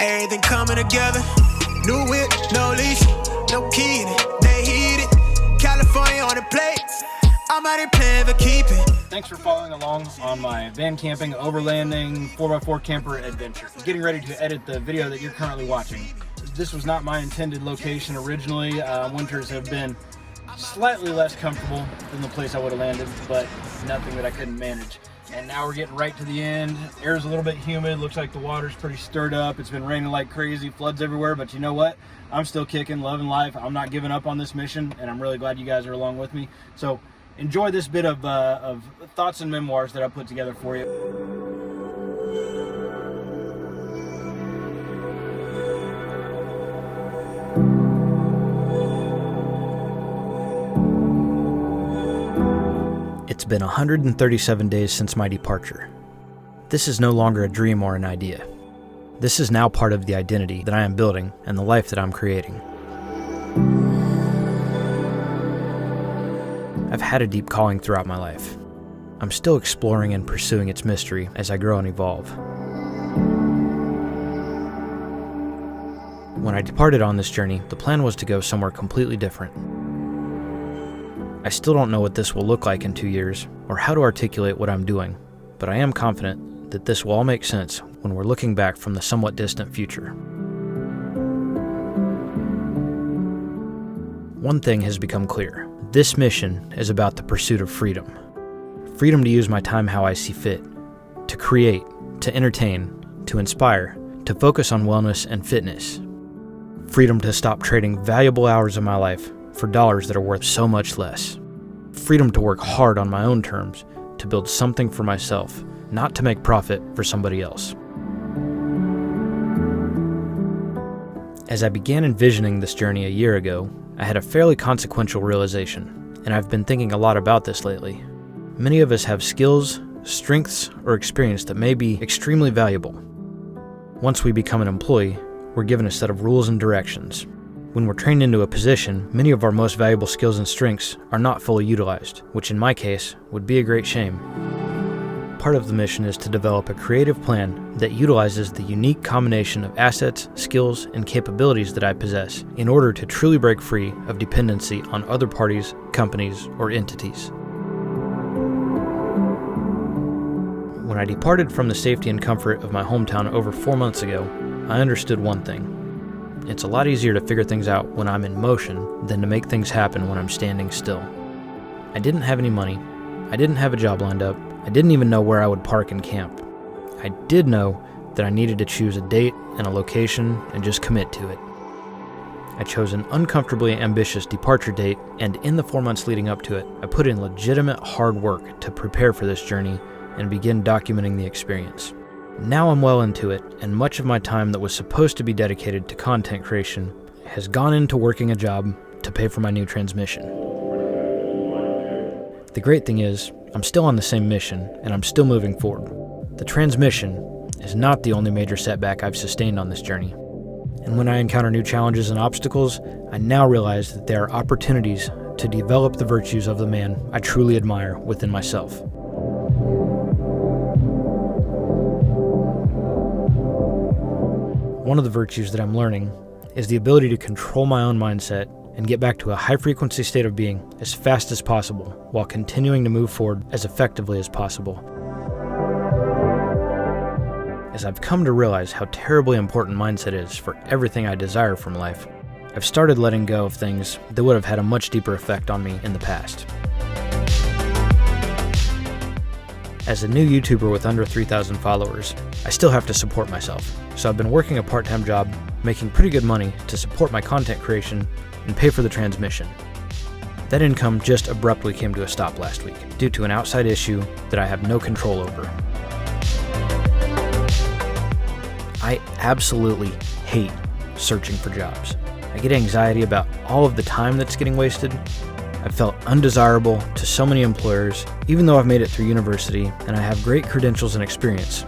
Everything coming together. New whip, no leash, no key in it. They heat it. California on the plates. I'm out here playing for keeping. Thanks for following along on my van camping, overlanding, 4x4 camper adventure. Getting ready to edit the video that you're currently watching. This was not my intended location originally. Winters have been slightly less comfortable than the place I would have landed, but nothing that I couldn't manage. And now we're getting right to the end. Air's a little bit humid. Looks like the water's pretty stirred up. It's been raining like crazy, floods everywhere, but you know what? I'm still kicking, loving life. I'm not giving up on this mission, and I'm really glad you guys are along with me. So enjoy this bit of thoughts and memoirs that I put together for you. It's been 137 days since my departure. This is no longer a dream or an idea. This is now part of the identity that I am building and the life that I'm creating. I've had a deep calling throughout my life. I'm still exploring and pursuing its mystery as I grow and evolve. When I departed on this journey, the plan was to go somewhere completely different. I still don't know what this will look like in 2 years, or how to articulate what I'm doing, but I am confident that this will all make sense when we're looking back from the somewhat distant future. One thing has become clear. This mission is about the pursuit of freedom. Freedom to use my time how I see fit, to create, to entertain, to inspire, to focus on wellness and fitness. Freedom to stop trading valuable hours of my life for dollars that are worth so much less. Freedom to work hard on my own terms, to build something for myself, not to make profit for somebody else. As I began envisioning this journey a year ago, I had a fairly consequential realization, and I've been thinking a lot about this lately. Many of us have skills, strengths, or experience that may be extremely valuable. Once we become an employee, we're given a set of rules and directions. When we're trained into a position, many of our most valuable skills and strengths are not fully utilized, which in my case would be a great shame. Part of the mission is to develop a creative plan that utilizes the unique combination of assets, skills, and capabilities that I possess in order to truly break free of dependency on other parties, companies, or entities. When I departed from the safety and comfort of my hometown over 4 months ago, I understood one thing. It's a lot easier to figure things out when I'm in motion than to make things happen when I'm standing still. I didn't have any money. I didn't have a job lined up. I didn't even know where I would park and camp. I did know that I needed to choose a date and a location and just commit to it. I chose an uncomfortably ambitious departure date, and in the 4 months leading up to it, I put in legitimate hard work to prepare for this journey and begin documenting the experience. Now I'm well into it, and much of my time that was supposed to be dedicated to content creation has gone into working a job to pay for my new transmission. The great thing is, I'm still on the same mission, and I'm still moving forward. The transmission is not the only major setback I've sustained on this journey. And when I encounter new challenges and obstacles, I now realize that there are opportunities to develop the virtues of the man I truly admire within myself. One of the virtues that I'm learning is the ability to control my own mindset and get back to a high-frequency state of being as fast as possible while continuing to move forward as effectively as possible. As I've come to realize how terribly important mindset is for everything I desire from life, I've started letting go of things that would have had a much deeper effect on me in the past. As a new YouTuber with under 3,000 followers, I still have to support myself, so I've been working a part-time job, making pretty good money to support my content creation and pay for the transmission. That income just abruptly came to a stop last week due to an outside issue that I have no control over. I absolutely hate searching for jobs. I get anxiety about all of the time that's getting wasted. I've felt undesirable to so many employers, even though I've made it through university and I have great credentials and experience.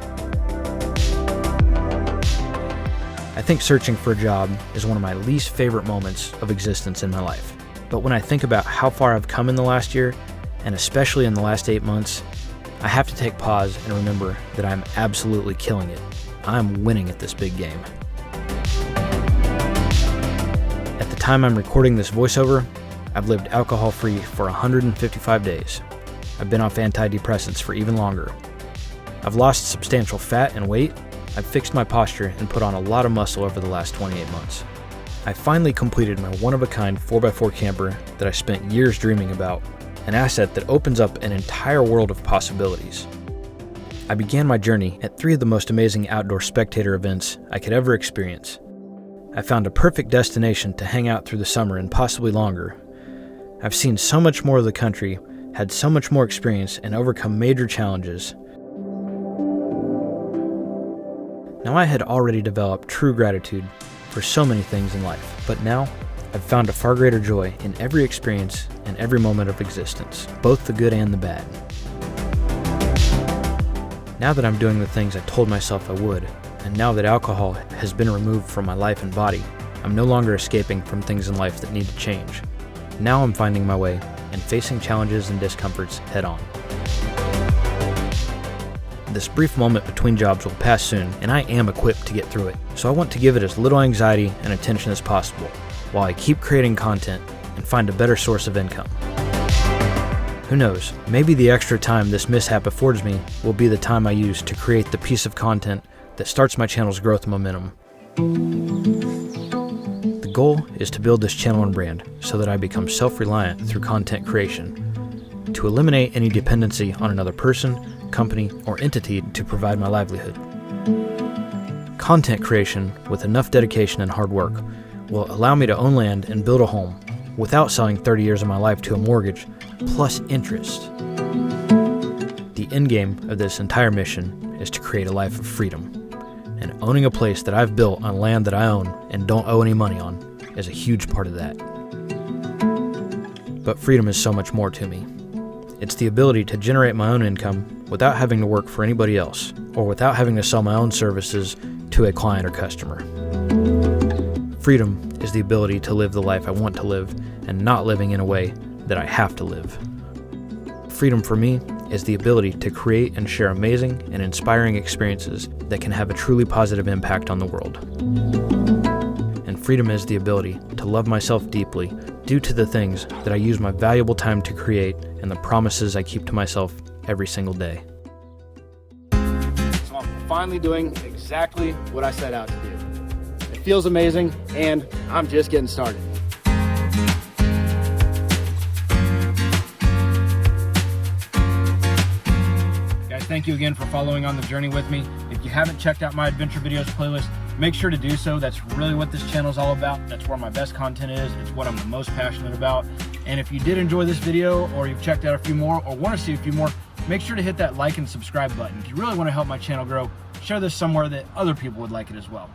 I think searching for a job is one of my least favorite moments of existence in my life. But when I think about how far I've come in the last year, and especially in the last 8 months, I have to take pause and remember that I'm absolutely killing it. I'm winning at this big game. time I'm recording this voiceover, I've lived alcohol-free for 155 days. I've been off antidepressants for even longer. I've lost substantial fat and weight. I've fixed my posture and put on a lot of muscle over the last 28 months. I finally completed my one-of-a-kind 4x4 camper that I spent years dreaming about, an asset that opens up an entire world of possibilities. I began my journey at 3 of the most amazing outdoor spectator events I could ever experience. I found a perfect destination to hang out through the summer and possibly longer. I've seen so much more of the country, had so much more experience, and overcome major challenges. Now, I had already developed true gratitude for so many things in life, but now I've found a far greater joy in every experience and every moment of existence, both the good and the bad. Now that I'm doing the things I told myself I would, and now that alcohol has been removed from my life and body, I'm no longer escaping from things in life that need to change. Now I'm finding my way and facing challenges and discomforts head on. This brief moment between jobs will pass soon, and I am equipped to get through it, so I want to give it as little anxiety and attention as possible, while I keep creating content and find a better source of income. Who knows, maybe the extra time this mishap affords me will be the time I use to create the piece of content that starts my channel's growth momentum. The goal is to build this channel and brand so that I become self-reliant through content creation, to eliminate any dependency on another person, company, or entity to provide my livelihood. Content creation with enough dedication and hard work will allow me to own land and build a home without selling 30 years of my life to a mortgage plus interest. The end game of this entire mission is to create a life of freedom, and owning a place that I've built on land that I own and don't owe any money on is a huge part of that. But freedom is so much more to me. It's the ability to generate my own income without having to work for anybody else, or without having to sell my own services to a client or customer. Freedom is the ability to live the life I want to live and not living in a way that I have to live. Freedom for me is the ability to create and share amazing and inspiring experiences that can have a truly positive impact on the world. And freedom is the ability to love myself deeply due to the things that I use my valuable time to create and the promises I keep to myself every single day. So I'm finally doing exactly what I set out to do. It feels amazing, and I'm just getting started. Guys, thank you again for following on the journey with me. If you haven't checked out my adventure videos playlist, make sure to do so. That's really what this channel is all about. That's where my best content is. It's what I'm the most passionate about. And if you did enjoy this video, or you've checked out a few more, or want to see a few more, make sure to hit that like and subscribe button. If you really want to help my channel grow, share this somewhere that other people would like it as well.